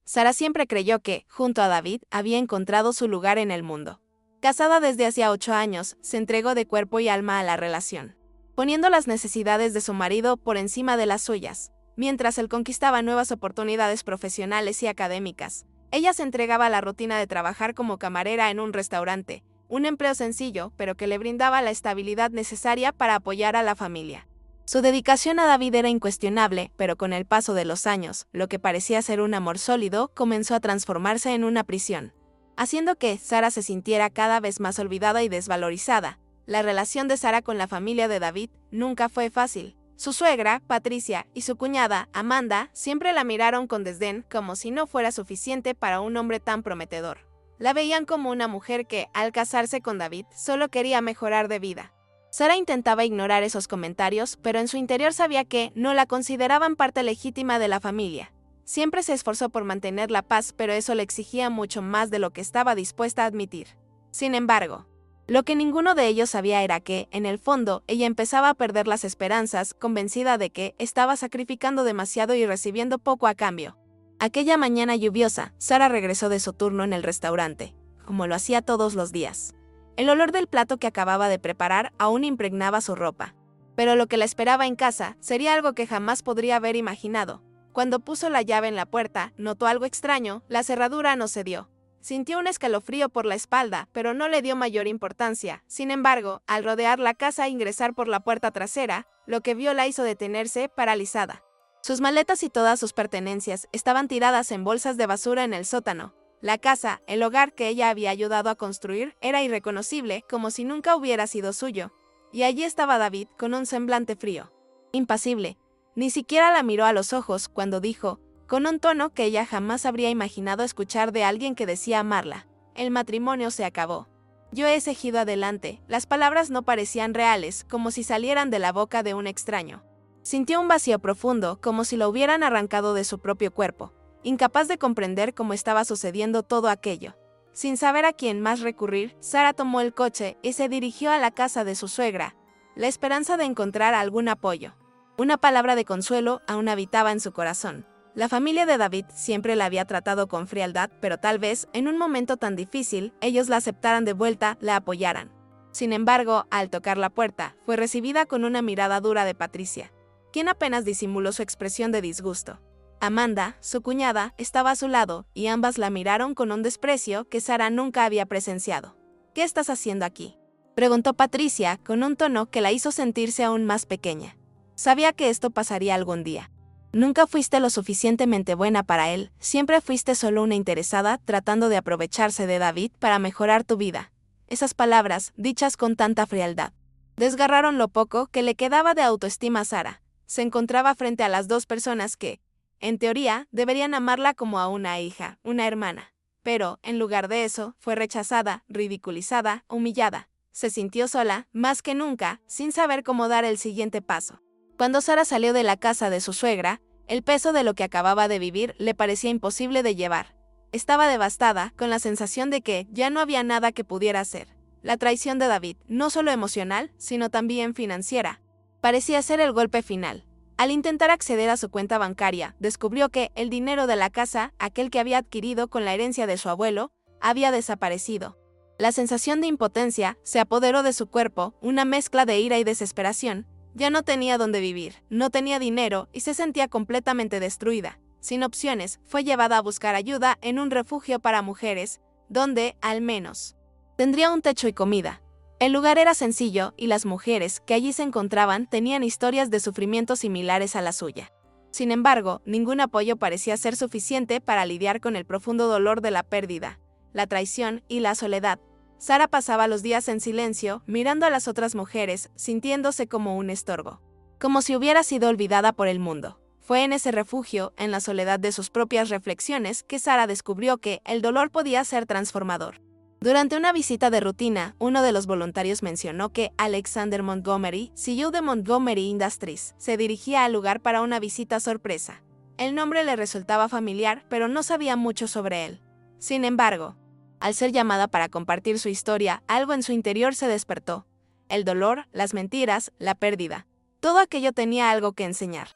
Sara siempre creyó que, junto a David, había encontrado su lugar en el mundo. Casada desde hacía 8 años, se entregó de cuerpo y alma a la relación, poniendo las necesidades de su marido por encima de las suyas. Mientras él conquistaba nuevas oportunidades profesionales y académicas, ella se entregaba a la rutina de trabajar como camarera en un restaurante, un empleo sencillo, pero que le brindaba la estabilidad necesaria para apoyar a la familia. Su dedicación a David era incuestionable, pero con el paso de los años, lo que parecía ser un amor sólido comenzó a transformarse en una prisión, haciendo que Sara se sintiera cada vez más olvidada y desvalorizada. La relación de Sara con la familia de David nunca fue fácil. Su suegra, Patricia, y su cuñada, Amanda, siempre la miraron con desdén, como si no fuera suficiente para un hombre tan prometedor. La veían como una mujer que, al casarse con David, solo quería mejorar de vida. Sara intentaba ignorar esos comentarios, pero en su interior sabía que no la consideraban parte legítima de la familia. Siempre se esforzó por mantener la paz, pero eso le exigía mucho más de lo que estaba dispuesta a admitir. Sin embargo, lo que ninguno de ellos sabía era que, en el fondo, ella empezaba a perder las esperanzas, convencida de que estaba sacrificando demasiado y recibiendo poco a cambio. Aquella mañana lluviosa, Sara regresó de su turno en el restaurante, como lo hacía todos los días. El olor del plato que acababa de preparar aún impregnaba su ropa. Pero lo que la esperaba en casa sería algo que jamás podría haber imaginado. Cuando puso la llave en la puerta, notó algo extraño, la cerradura no cedió. Sintió un escalofrío por la espalda, pero no le dio mayor importancia. Sin embargo, al rodear la casa e ingresar por la puerta trasera, lo que vio la hizo detenerse, paralizada. Sus maletas y todas sus pertenencias estaban tiradas en bolsas de basura en el sótano. La casa, el hogar que ella había ayudado a construir, era irreconocible, como si nunca hubiera sido suyo. Y allí estaba David, con un semblante frío, impasible. Ni siquiera la miró a los ojos cuando dijo, con un tono que ella jamás habría imaginado escuchar de alguien que decía amarla: el matrimonio se acabó. Yo he seguido adelante. Las palabras no parecían reales, como si salieran de la boca de un extraño. Sintió un vacío profundo, como si lo hubieran arrancado de su propio cuerpo, incapaz de comprender cómo estaba sucediendo todo aquello. Sin saber a quién más recurrir, Sara tomó el coche y se dirigió a la casa de su suegra, la esperanza de encontrar algún apoyo. Una palabra de consuelo aún habitaba en su corazón. La familia de David siempre la había tratado con frialdad, pero tal vez, en un momento tan difícil, ellos la aceptaran de vuelta, la apoyaran. Sin embargo, al tocar la puerta, fue recibida con una mirada dura de Patricia, quien apenas disimuló su expresión de disgusto. Amanda, su cuñada, estaba a su lado, y ambas la miraron con un desprecio que Sara nunca había presenciado. ¿Qué estás haciendo aquí?, preguntó Patricia, con un tono que la hizo sentirse aún más pequeña. Sabía que esto pasaría algún día. Nunca fuiste lo suficientemente buena para él, siempre fuiste solo una interesada tratando de aprovecharse de David para mejorar tu vida. Esas palabras, dichas con tanta frialdad, desgarraron lo poco que le quedaba de autoestima a Sara. Se encontraba frente a las dos personas que, en teoría, deberían amarla como a una hija, una hermana. Pero, en lugar de eso, fue rechazada, ridiculizada, humillada. Se sintió sola, más que nunca, sin saber cómo dar el siguiente paso. Cuando Sara salió de la casa de su suegra, el peso de lo que acababa de vivir le parecía imposible de llevar. Estaba devastada, con la sensación de que ya no había nada que pudiera hacer. La traición de David, no solo emocional, sino también financiera, parecía ser el golpe final. Al intentar acceder a su cuenta bancaria, descubrió que el dinero de la casa, aquel que había adquirido con la herencia de su abuelo, había desaparecido. La sensación de impotencia se apoderó de su cuerpo, una mezcla de ira y desesperación. Ya no tenía dónde vivir, no tenía dinero y se sentía completamente destruida. Sin opciones, fue llevada a buscar ayuda en un refugio para mujeres, donde, al menos, tendría un techo y comida. El lugar era sencillo y las mujeres que allí se encontraban tenían historias de sufrimiento similares a la suya. Sin embargo, ningún apoyo parecía ser suficiente para lidiar con el profundo dolor de la pérdida, la traición y la soledad. Sara pasaba los días en silencio, mirando a las otras mujeres, sintiéndose como un estorbo, como si hubiera sido olvidada por el mundo. Fue en ese refugio, en la soledad de sus propias reflexiones, que Sara descubrió que el dolor podía ser transformador. Durante una visita de rutina, uno de los voluntarios mencionó que Alexander Montgomery, CEO de Montgomery Industries, se dirigía al lugar para una visita sorpresa. El nombre le resultaba familiar, pero no sabía mucho sobre él. Sin embargo, al ser llamada para compartir su historia, algo en su interior se despertó. El dolor, las mentiras, la pérdida. Todo aquello tenía algo que enseñar.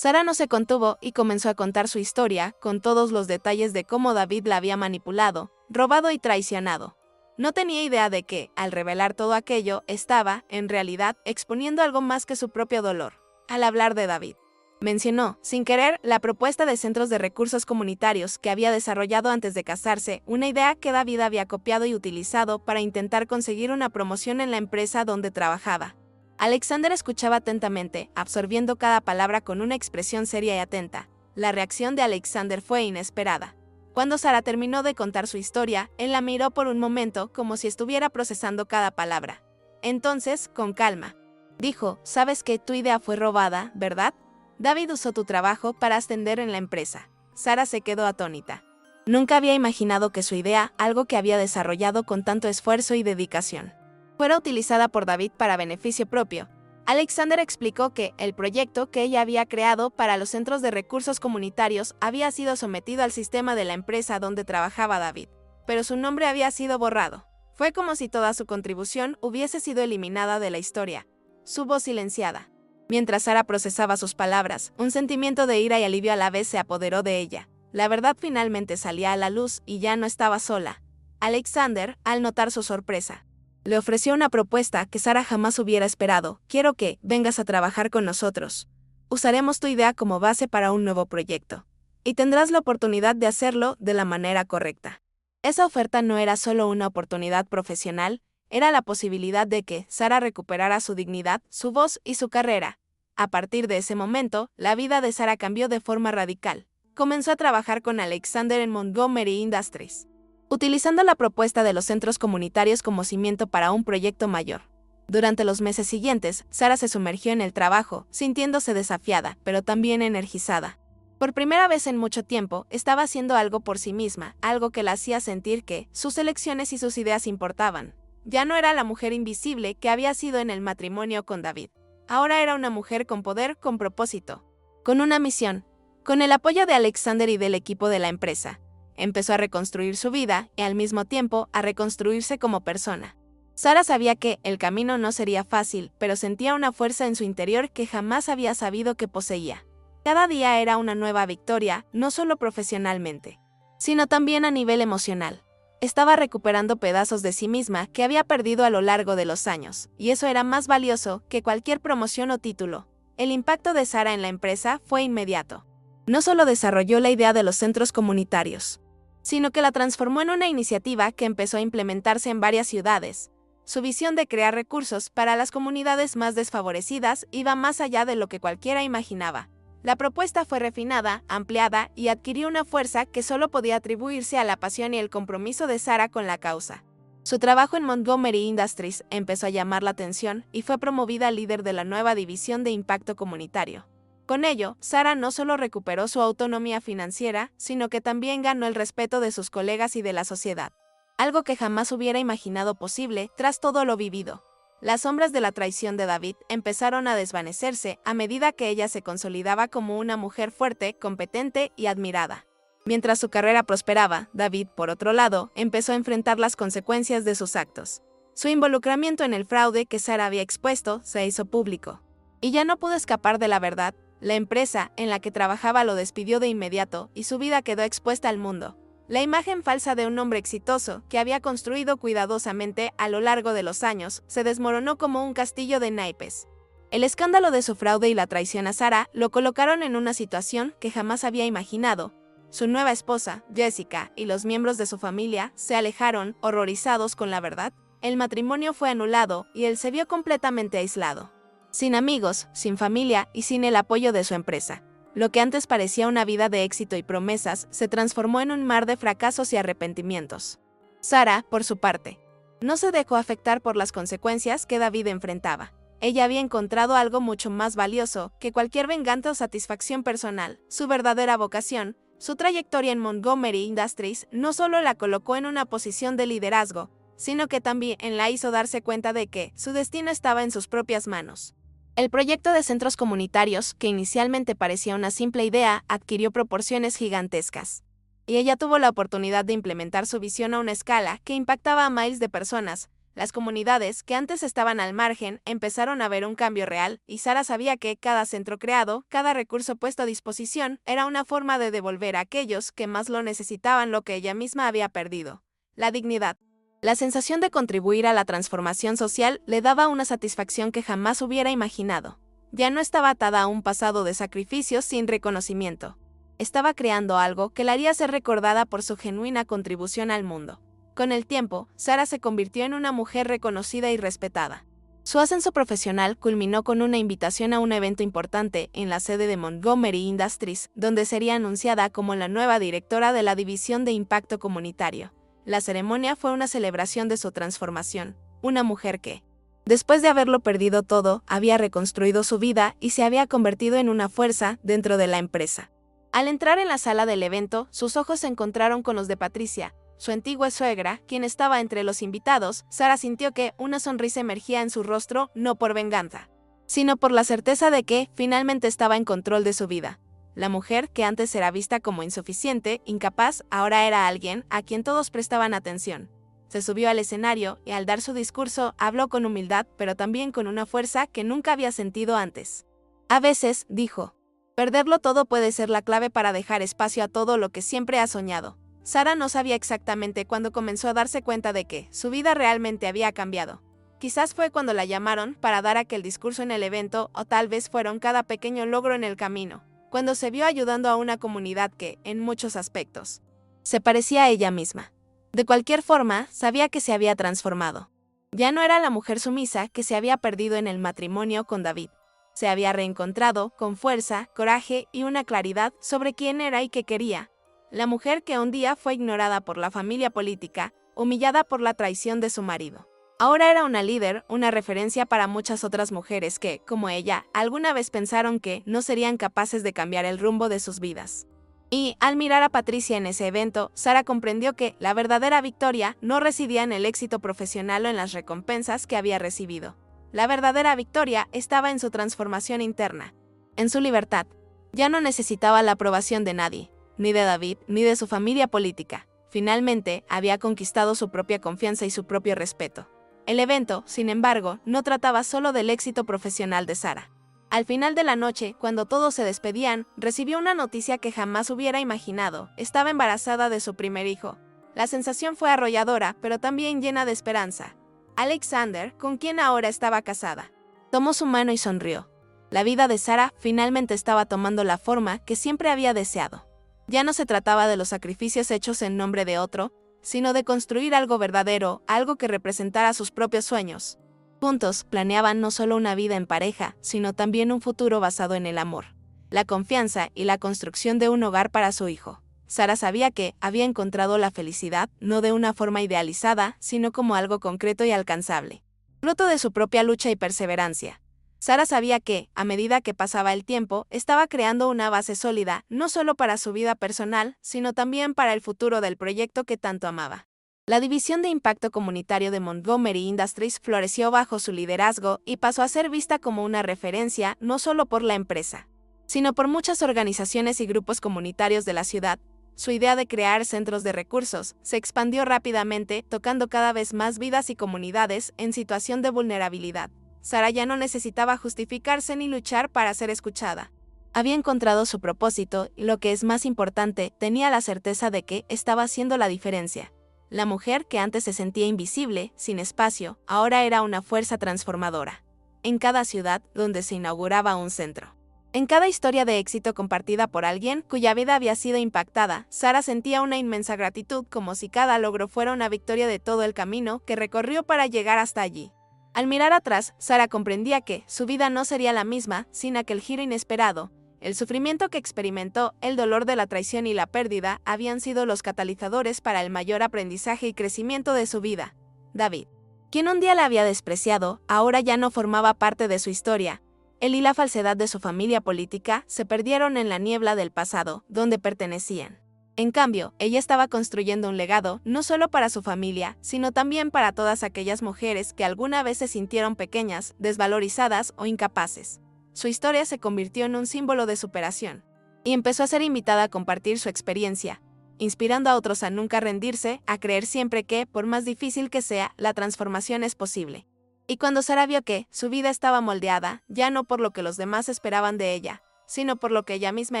Sara no se contuvo y comenzó a contar su historia, con todos los detalles de cómo David la había manipulado, robado y traicionado. No tenía idea de que, al revelar todo aquello, estaba, en realidad, exponiendo algo más que su propio dolor. Al hablar de David, mencionó, sin querer, la propuesta de centros de recursos comunitarios que había desarrollado antes de casarse, una idea que David había copiado y utilizado para intentar conseguir una promoción en la empresa donde trabajaba. Alexander escuchaba atentamente, absorbiendo cada palabra con una expresión seria y atenta. La reacción de Alexander fue inesperada. Cuando Sara terminó de contar su historia, él la miró por un momento como si estuviera procesando cada palabra. Entonces, con calma, dijo, «Sabes que tu idea fue robada, ¿verdad? David usó tu trabajo para ascender en la empresa». Sara se quedó atónita. Nunca había imaginado que su idea, algo que había desarrollado con tanto esfuerzo y dedicación, fuera utilizada por David para beneficio propio. Alexander explicó que el proyecto que ella había creado para los centros de recursos comunitarios había sido sometido al sistema de la empresa donde trabajaba David, pero su nombre había sido borrado. Fue como si toda su contribución hubiese sido eliminada de la historia. Su voz silenciada. Mientras Sara procesaba sus palabras, un sentimiento de ira y alivio a la vez se apoderó de ella. La verdad finalmente salía a la luz y ya no estaba sola. Alexander, al notar su sorpresa, le ofreció una propuesta que Sara jamás hubiera esperado. «Quiero que vengas a trabajar con nosotros. Usaremos tu idea como base para un nuevo proyecto. Y tendrás la oportunidad de hacerlo de la manera correcta». Esa oferta no era solo una oportunidad profesional, era la posibilidad de que Sara recuperara su dignidad, su voz y su carrera. A partir de ese momento, la vida de Sara cambió de forma radical. Comenzó a trabajar con Alexander en Montgomery Industries, utilizando la propuesta de los centros comunitarios como cimiento para un proyecto mayor. Durante los meses siguientes, Sara se sumergió en el trabajo, sintiéndose desafiada, pero también energizada. Por primera vez en mucho tiempo, estaba haciendo algo por sí misma, algo que la hacía sentir que sus elecciones y sus ideas importaban. Ya no era la mujer invisible que había sido en el matrimonio con David. Ahora era una mujer con poder, con propósito, con una misión. Con el apoyo de Alexander y del equipo de la empresa, empezó a reconstruir su vida y al mismo tiempo a reconstruirse como persona. Sara sabía que el camino no sería fácil, pero sentía una fuerza en su interior que jamás había sabido que poseía. Cada día era una nueva victoria, no solo profesionalmente, sino también a nivel emocional. Estaba recuperando pedazos de sí misma que había perdido a lo largo de los años, y eso era más valioso que cualquier promoción o título. El impacto de Sara en la empresa fue inmediato. No solo desarrolló la idea de los centros comunitarios, sino que la transformó en una iniciativa que empezó a implementarse en varias ciudades. Su visión de crear recursos para las comunidades más desfavorecidas iba más allá de lo que cualquiera imaginaba. La propuesta fue refinada, ampliada y adquirió una fuerza que solo podía atribuirse a la pasión y el compromiso de Sara con la causa. Su trabajo en Montgomery Industries empezó a llamar la atención y fue promovida líder de la nueva división de impacto comunitario. Con ello, Sara no solo recuperó su autonomía financiera, sino que también ganó el respeto de sus colegas y de la sociedad. Algo que jamás hubiera imaginado posible tras todo lo vivido. Las sombras de la traición de David empezaron a desvanecerse a medida que ella se consolidaba como una mujer fuerte, competente y admirada. Mientras su carrera prosperaba, David, por otro lado, empezó a enfrentar las consecuencias de sus actos. Su involucramiento en el fraude que Sara había expuesto se hizo público. Y ya no pudo escapar de la verdad. La empresa en la que trabajaba lo despidió de inmediato y su vida quedó expuesta al mundo. La imagen falsa de un hombre exitoso, que había construido cuidadosamente a lo largo de los años, se desmoronó como un castillo de naipes. El escándalo de su fraude y la traición a Sara lo colocaron en una situación que jamás había imaginado. Su nueva esposa, Jessica, y los miembros de su familia se alejaron, horrorizados con la verdad. El matrimonio fue anulado y él se vio completamente aislado. Sin amigos, sin familia y sin el apoyo de su empresa. Lo que antes parecía una vida de éxito y promesas se transformó en un mar de fracasos y arrepentimientos. Sara, por su parte, no se dejó afectar por las consecuencias que David enfrentaba. Ella había encontrado algo mucho más valioso que cualquier venganza o satisfacción personal. Su verdadera vocación, su trayectoria en Montgomery Industries, no solo la colocó en una posición de liderazgo, sino que también la hizo darse cuenta de que su destino estaba en sus propias manos. El proyecto de centros comunitarios, que inicialmente parecía una simple idea, adquirió proporciones gigantescas. Y ella tuvo la oportunidad de implementar su visión a una escala que impactaba a miles de personas. Las comunidades, que antes estaban al margen, empezaron a ver un cambio real, y Sara sabía que cada centro creado, cada recurso puesto a disposición, era una forma de devolver a aquellos que más lo necesitaban lo que ella misma había perdido: la dignidad. La sensación de contribuir a la transformación social le daba una satisfacción que jamás hubiera imaginado. Ya no estaba atada a un pasado de sacrificios sin reconocimiento. Estaba creando algo que la haría ser recordada por su genuina contribución al mundo. Con el tiempo, Sara se convirtió en una mujer reconocida y respetada. Su ascenso profesional culminó con una invitación a un evento importante en la sede de Montgomery Industries, donde sería anunciada como la nueva directora de la División de Impacto Comunitario. La ceremonia fue una celebración de su transformación, una mujer que, después de haberlo perdido todo, había reconstruido su vida y se había convertido en una fuerza dentro de la empresa. Al entrar en la sala del evento, sus ojos se encontraron con los de Patricia, su antigua suegra, quien estaba entre los invitados. Sara sintió que una sonrisa emergía en su rostro, no por venganza, sino por la certeza de que finalmente estaba en control de su vida. La mujer, que antes era vista como insuficiente, incapaz, ahora era alguien a quien todos prestaban atención. Se subió al escenario y al dar su discurso habló con humildad, pero también con una fuerza que nunca había sentido antes. A veces, dijo, perderlo todo puede ser la clave para dejar espacio a todo lo que siempre ha soñado. Sara no sabía exactamente cuándo comenzó a darse cuenta de que su vida realmente había cambiado. Quizás fue cuando la llamaron para dar aquel discurso en el evento, o tal vez fueron cada pequeño logro en el camino, cuando se vio ayudando a una comunidad que, en muchos aspectos, se parecía a ella misma. De cualquier forma, sabía que se había transformado. Ya no era la mujer sumisa que se había perdido en el matrimonio con David. Se había reencontrado con fuerza, coraje y una claridad sobre quién era y qué quería. La mujer que un día fue ignorada por la familia política, humillada por la traición de su marido. Ahora era una líder, una referencia para muchas otras mujeres que, como ella, alguna vez pensaron que no serían capaces de cambiar el rumbo de sus vidas. Y, al mirar a Patricia en ese evento, Sara comprendió que la verdadera victoria no residía en el éxito profesional o en las recompensas que había recibido. La verdadera victoria estaba en su transformación interna, en su libertad. Ya no necesitaba la aprobación de nadie, ni de David, ni de su familia política. Finalmente, había conquistado su propia confianza y su propio respeto. El evento, sin embargo, no trataba solo del éxito profesional de Sara. Al final de la noche, cuando todos se despedían, recibió una noticia que jamás hubiera imaginado. Estaba embarazada de su primer hijo. La sensación fue arrolladora, pero también llena de esperanza. Alexander, con quien ahora estaba casada, tomó su mano y sonrió. La vida de Sara finalmente estaba tomando la forma que siempre había deseado. Ya no se trataba de los sacrificios hechos en nombre de otro, sino de construir algo verdadero, algo que representara sus propios sueños. Juntos planeaban no solo una vida en pareja, sino también un futuro basado en el amor, la confianza y la construcción de un hogar para su hijo. Sara sabía que había encontrado la felicidad no de una forma idealizada, sino como algo concreto y alcanzable, fruto de su propia lucha y perseverancia. Sara sabía que, a medida que pasaba el tiempo, estaba creando una base sólida, no solo para su vida personal, sino también para el futuro del proyecto que tanto amaba. La División de Impacto Comunitario de Montgomery Industries floreció bajo su liderazgo y pasó a ser vista como una referencia no solo por la empresa, sino por muchas organizaciones y grupos comunitarios de la ciudad. Su idea de crear centros de recursos se expandió rápidamente, tocando cada vez más vidas y comunidades en situación de vulnerabilidad. Sara ya no necesitaba justificarse ni luchar para ser escuchada. Había encontrado su propósito y, lo que es más importante, tenía la certeza de que estaba haciendo la diferencia. La mujer que antes se sentía invisible, sin espacio, ahora era una fuerza transformadora. En cada ciudad donde se inauguraba un centro, en cada historia de éxito compartida por alguien cuya vida había sido impactada, Sara sentía una inmensa gratitud, como si cada logro fuera una victoria de todo el camino que recorrió para llegar hasta allí. Al mirar atrás, Sara comprendía que su vida no sería la misma sin aquel giro inesperado. El sufrimiento que experimentó, el dolor de la traición y la pérdida habían sido los catalizadores para el mayor aprendizaje y crecimiento de su vida. David, quien un día la había despreciado, ahora ya no formaba parte de su historia. Él y la falsedad de su familia política se perdieron en la niebla del pasado, donde pertenecían. En cambio, ella estaba construyendo un legado no solo para su familia, sino también para todas aquellas mujeres que alguna vez se sintieron pequeñas, desvalorizadas o incapaces. Su historia se convirtió en un símbolo de superación, y empezó a ser invitada a compartir su experiencia. inspirando a otros a nunca rendirse, a creer siempre que, por más difícil que sea, la transformación es posible. Y cuando Sara vio que su vida estaba moldeada, ya no por lo que los demás esperaban de ella, sino por lo que ella misma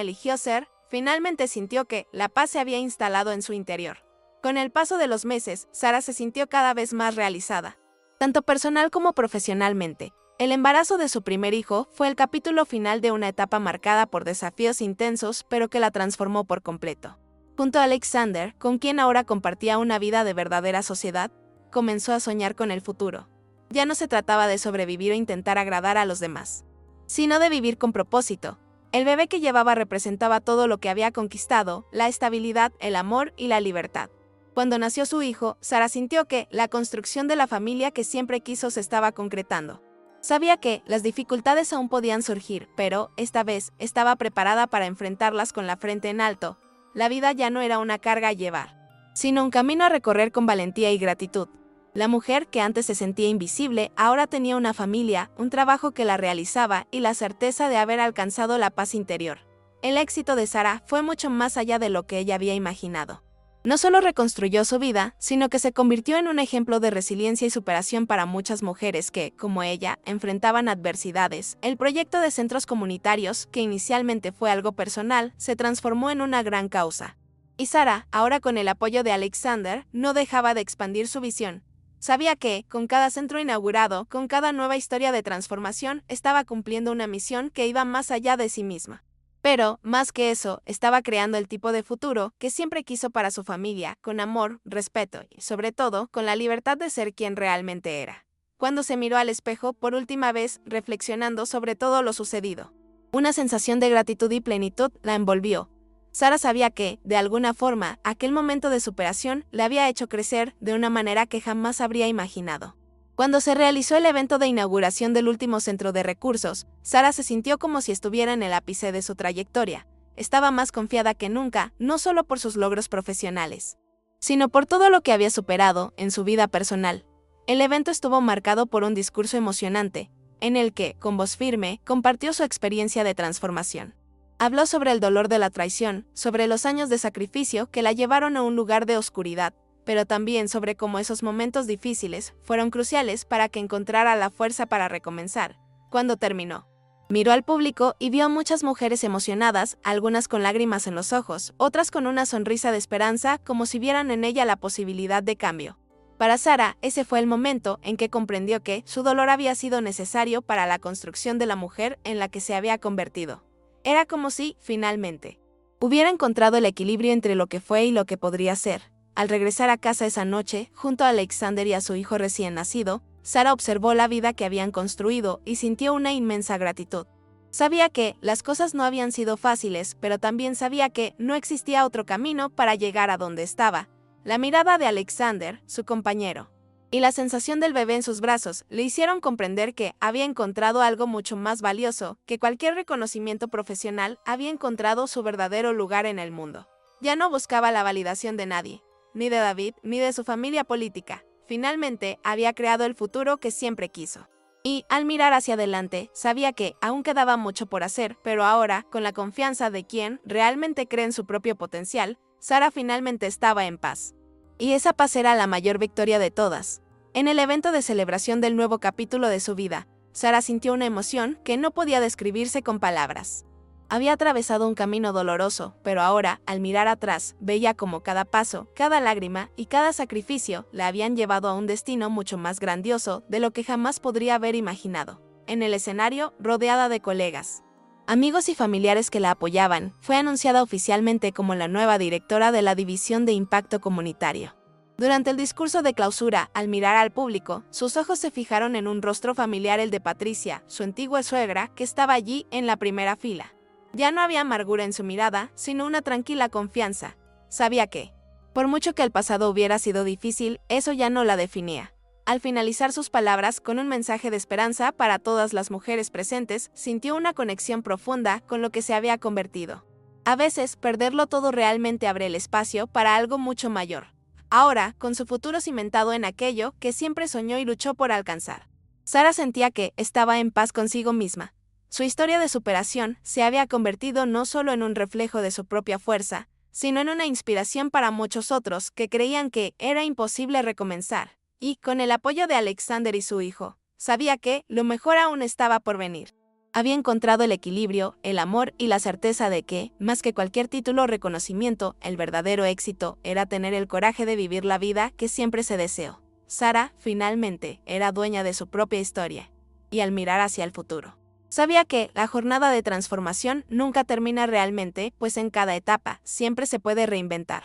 eligió ser, finalmente sintió que la paz se había instalado en su interior. Con el paso de los meses, Sara se sintió cada vez más realizada, tanto personal como profesionalmente. El embarazo de su primer hijo fue el capítulo final de una etapa marcada por desafíos intensos, pero que la transformó por completo. Junto a Alexander, con quien ahora compartía una vida de verdadera sociedad, comenzó a soñar con el futuro. Ya no se trataba de sobrevivir o intentar agradar a los demás, sino de vivir con propósito. El bebé que llevaba representaba todo lo que había conquistado, la estabilidad, el amor y la libertad. Cuando nació su hijo, Sara sintió que la construcción de la familia que siempre quiso se estaba concretando. Sabía que las dificultades aún podían surgir, pero, esta vez, estaba preparada para enfrentarlas con la frente en alto. La vida ya no era una carga a llevar, sino un camino a recorrer con valentía y gratitud. La mujer que antes se sentía invisible, ahora tenía una familia, un trabajo que la realizaba y la certeza de haber alcanzado la paz interior. El éxito de Sara fue mucho más allá de lo que ella había imaginado. No solo reconstruyó su vida, sino que se convirtió en un ejemplo de resiliencia y superación para muchas mujeres que, como ella, enfrentaban adversidades. El proyecto de centros comunitarios, que inicialmente fue algo personal, se transformó en una gran causa. Y Sara, ahora con el apoyo de Alexander, no dejaba de expandir su visión. Sabía que, con cada centro inaugurado, con cada nueva historia de transformación, estaba cumpliendo una misión que iba más allá de sí misma. Pero, más que eso, estaba creando el tipo de futuro que siempre quiso para su familia, con amor, respeto y, sobre todo, con la libertad de ser quien realmente era. Cuando se miró al espejo por última vez, reflexionando sobre todo lo sucedido, una sensación de gratitud y plenitud la envolvió. Sara sabía que, de alguna forma, aquel momento de superación le había hecho crecer de una manera que jamás habría imaginado. Cuando se realizó el evento de inauguración del último centro de recursos, Sara se sintió como si estuviera en el ápice de su trayectoria. Estaba más confiada que nunca, no solo por sus logros profesionales, sino por todo lo que había superado en su vida personal. El evento estuvo marcado por un discurso emocionante, en el que, con voz firme, compartió su experiencia de transformación. Habló sobre el dolor de la traición, sobre los años de sacrificio que la llevaron a un lugar de oscuridad, pero también sobre cómo esos momentos difíciles fueron cruciales para que encontrara la fuerza para recomenzar. Cuando terminó, miró al público y vio a muchas mujeres emocionadas, algunas con lágrimas en los ojos, otras con una sonrisa de esperanza, como si vieran en ella la posibilidad de cambio. Para Sara, ese fue el momento en que comprendió que su dolor había sido necesario para la construcción de la mujer en la que se había convertido. Era como si, finalmente, hubiera encontrado el equilibrio entre lo que fue y lo que podría ser. Al regresar a casa esa noche, junto a Alexander y a su hijo recién nacido, Sara observó la vida que habían construido y sintió una inmensa gratitud. Sabía que las cosas no habían sido fáciles, pero también sabía que no existía otro camino para llegar a donde estaba. La mirada de Alexander, su compañero, y la sensación del bebé en sus brazos le hicieron comprender que había encontrado algo mucho más valioso que cualquier reconocimiento profesional. Había encontrado su verdadero lugar en el mundo. Ya no buscaba la validación de nadie, ni de David, ni de su familia política. Finalmente, había creado el futuro que siempre quiso. Y, al mirar hacia adelante, sabía que aún quedaba mucho por hacer, pero ahora, con la confianza de quien realmente cree en su propio potencial, Sara finalmente estaba en paz. Y esa paz era la mayor victoria de todas. En el evento de celebración del nuevo capítulo de su vida, Sara sintió una emoción que no podía describirse con palabras. Había atravesado un camino doloroso, pero ahora, al mirar atrás, veía como cada paso, cada lágrima y cada sacrificio la habían llevado a un destino mucho más grandioso de lo que jamás podría haber imaginado. En el escenario, rodeada de colegas, amigos y familiares que la apoyaban, fue anunciada oficialmente como la nueva directora de la División de Impacto Comunitario. Durante el discurso de clausura, al mirar al público, sus ojos se fijaron en un rostro familiar, el de Patricia, su antigua suegra, que estaba allí en la primera fila. Ya no había amargura en su mirada, sino una tranquila confianza. Sabía que, por mucho que el pasado hubiera sido difícil, eso ya no la definía. Al finalizar sus palabras con un mensaje de esperanza para todas las mujeres presentes, sintió una conexión profunda con lo que se había convertido. A veces, perderlo todo realmente abre el espacio para algo mucho mayor. Ahora, con su futuro cimentado en aquello que siempre soñó y luchó por alcanzar, Sara sentía que estaba en paz consigo misma. Su historia de superación se había convertido no solo en un reflejo de su propia fuerza, sino en una inspiración para muchos otros que creían que era imposible recomenzar. Y, con el apoyo de Alexander y su hijo, sabía que lo mejor aún estaba por venir. Había encontrado el equilibrio, el amor y la certeza de que, más que cualquier título o reconocimiento, el verdadero éxito era tener el coraje de vivir la vida que siempre se deseó. Sara, finalmente, era dueña de su propia historia. Y al mirar hacia el futuro, sabía que la jornada de transformación nunca termina realmente, pues en cada etapa siempre se puede reinventar.